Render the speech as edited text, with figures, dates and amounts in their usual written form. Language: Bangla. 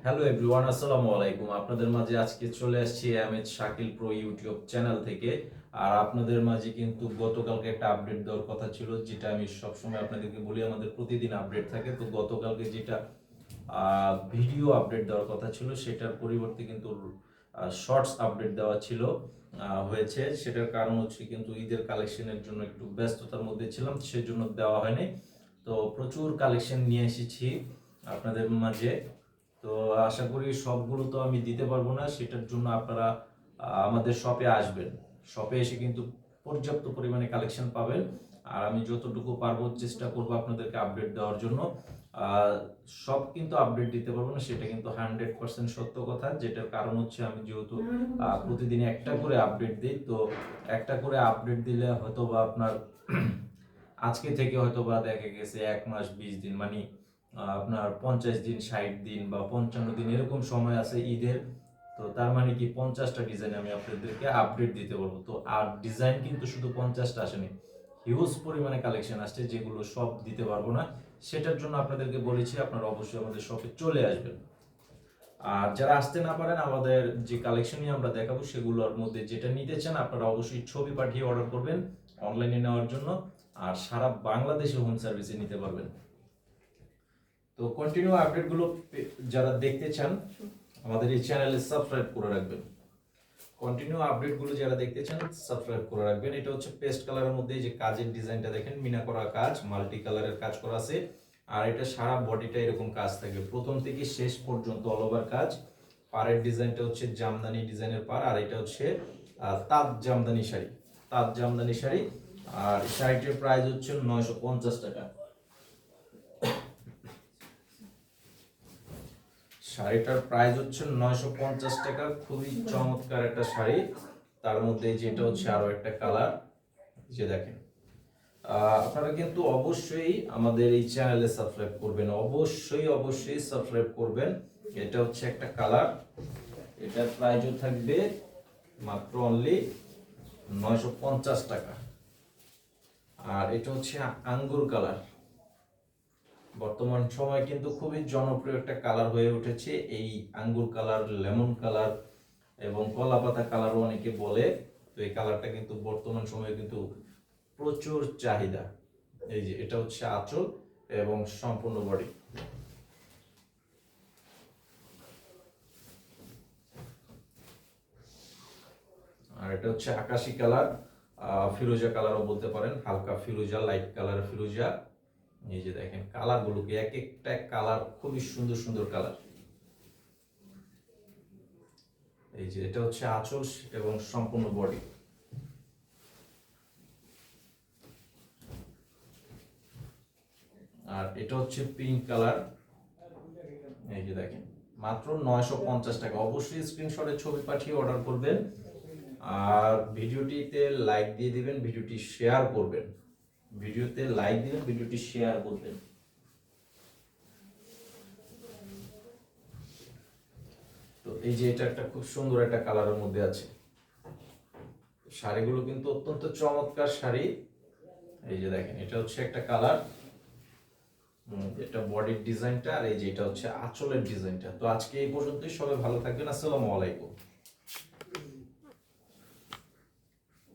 হ্যালো এভরিওয়ান, আসসালামু আলাইকুম। আপনাদের মাঝে আজকে চলে আসছি MH Shakil pro YouTube channel থেকে। আর আপনাদের মাঝে কিন্তু গতকালকে একটা আপডেট দেওয়ার কথা ছিল, যেটা আমি সবসময় আপনাদেরকে বলি আমাদের প্রতিদিন আপডেট থাকে। তো গতকালকে যেটা ভিডিও আপডেট দেওয়ার কথা ছিল, সেটার পরিবর্তে কিন্তু শর্টস আপডেট দেওয়া ছিল হয়েছে। সেটার কারণ হচ্ছে কিন্তু ঈদের কালেকশনের জন্য একটু ব্যস্ততার মধ্যে ছিলাম, সেজন্য দেওয়া হয়নি। তো প্রচুর কালেকশন নিয়ে এসেছি আপনাদের মাঝে। তো আশা করি সবগুলো তো আমি দিতে পারবো না, সেটার জন্য আপনারা আমাদের শপে আসবেন। শপে এসে কিন্তু পর্যাপ্ত পরিমাণে কালেকশন পাবেন। আর আমি যতটুকু পারবো চেষ্টা করবো আপনাদেরকে আপডেট দেওয়ার জন্য। সব কিন্তু আপডেট দিতে পারবো না, সেটা কিন্তু 100% সত্য কথা। যেটার কারণ হচ্ছে আমি যেহেতু প্রতিদিন একটা করে আপডেট দিই, তো একটা করে আপডেট দিলে হয়তো বা আপনার আজকে থেকে হয়তো বা দেখা গেছে 1 মাস 20 দিন, মানে আপনার 50 দিন 60 দিন বা 55 দিন এরকম সময় আছে ঈদের। তো তার মানে কি 50টা ডিজাইন আমি আপনাদেরকে আপডেট দিতে পারবো। তো আর ডিজাইন কিন্তু শুধু 50টা আসেনি, হিউজ পরিমাণে কালেকশন আসছে, যেগুলো সব দিতে পারবো না। সেটার জন্য আপনাদেরকে বলেছি আপনারা অবশ্যই আমাদের শপে চলে আসবেন। আর যারা আসতে না পারেন, আমাদের যে কালেকশনই আমরা দেখাবো সেগুলোর মধ্যে যেটা নিতে চান আপনারা অবশ্যই ছবি পাঠিয়ে অর্ডার করবেন অনলাইনে নেওয়ার জন্য। আর সারা বাংলাদেশে হোম সার্ভিসে নিতে পারবেন। তো কন্টিনিউ আপডেটগুলো যারা দেখতে চান আমাদের এই চ্যানেলে সাবস্ক্রাইব করে রাখবেন। কন্টিনিউ আপডেটগুলো যারা দেখতে চান সাবস্ক্রাইব করে রাখবেন। এটা হচ্ছে পেস্ট কালারের মধ্যে যে কাজের ডিজাইনটা দেখেন, মিনা করা কাজ, মাল্টি কালারের কাজ করা আছে। আর এটা সারা বডিটা এরকম কাজ থাকবে, প্রথম থেকে শেষ পর্যন্ত অল ওভার কাজ। পাড়ের ডিজাইনটা হচ্ছে জামদানি ডিজাইনের পাড়, আর এটা হচ্ছে তাঁত জামদানি শাড়ি, তাঁত জামদানি শাড়ি। আর শাড়িটির প্রাইস হচ্ছে 950 টাকা। শাড়িটার প্রাইস হচ্ছে 950 টাকা। খুবই চমৎকার একটা শাড়ি। তার মধ্যে যেটা হচ্ছে আরো একটা কালার, যে দেখেন। আপনারা কিন্তু অবশ্যই আমাদের এই চ্যানেলে সাবস্ক্রাইব করবেন, অবশ্যই অবশ্যই সাবস্ক্রাইব করবেন। এটা হচ্ছে একটা কালার, এটার প্রাইসও থাকবে মাত্র অনলি 950 টাকা। আর এটা হচ্ছে আঙ্গুর কালার, বর্তমান সময় কিন্তু খুবই জনপ্রিয় একটা কালার হয়ে উঠেছে এই আঙ্গুর কালার, লেমন কালার এবং কলা পাতা কালারও অনেকে বলে। তো এই কালারটা কিন্তু বর্তমান সময়ে কিন্তু প্রচুর চাহিদা। এই যে এটা হচ্ছে আঁচল এবং সম্পূর্ণ বডি। আর এটা হচ্ছে আকাশি কালার, ফিরোজা কালারও বলতে পারেন, হালকা ফিরোজা, লাইট কালার ফিরোজা। এই যে দেখেন কালার গুলোকে, এক একটা কালার খুবই সুন্দর সুন্দর কালার। এই যে এটা হচ্ছে আঁচল এবং সম্পূর্ণ বডি। আর এটা হচ্ছে পিঙ্ক কালার। এই যে দেখেন মাত্র 950 টাকা। অবশ্যই স্ক্রিনশটে ছবি পাঠিয়ে অর্ডার করবেন। আর ভিডিওটিতে লাইক দিয়ে দিবেন, ভিডিওটি শেয়ার করবেন, ভিডিওতে লাইক দিবেন, ভিডিওটি শেয়ার করবেন। তো এই যে এটা একটা খুব সুন্দর একটা কালারের মধ্যে আছে। শাড়িগুলো কিন্তু অত্যন্ত চমৎকার শাড়ি। এই যে দেখেন এটা হচ্ছে একটা কালার, এটা বডির ডিজাইনটা, আর এই যে এটা হচ্ছে আঁচলের ডিজাইনটা। তো আজকে এই পর্যন্তই, সবাই ভালো থাকবেন, আসসালামু আলাইকুম।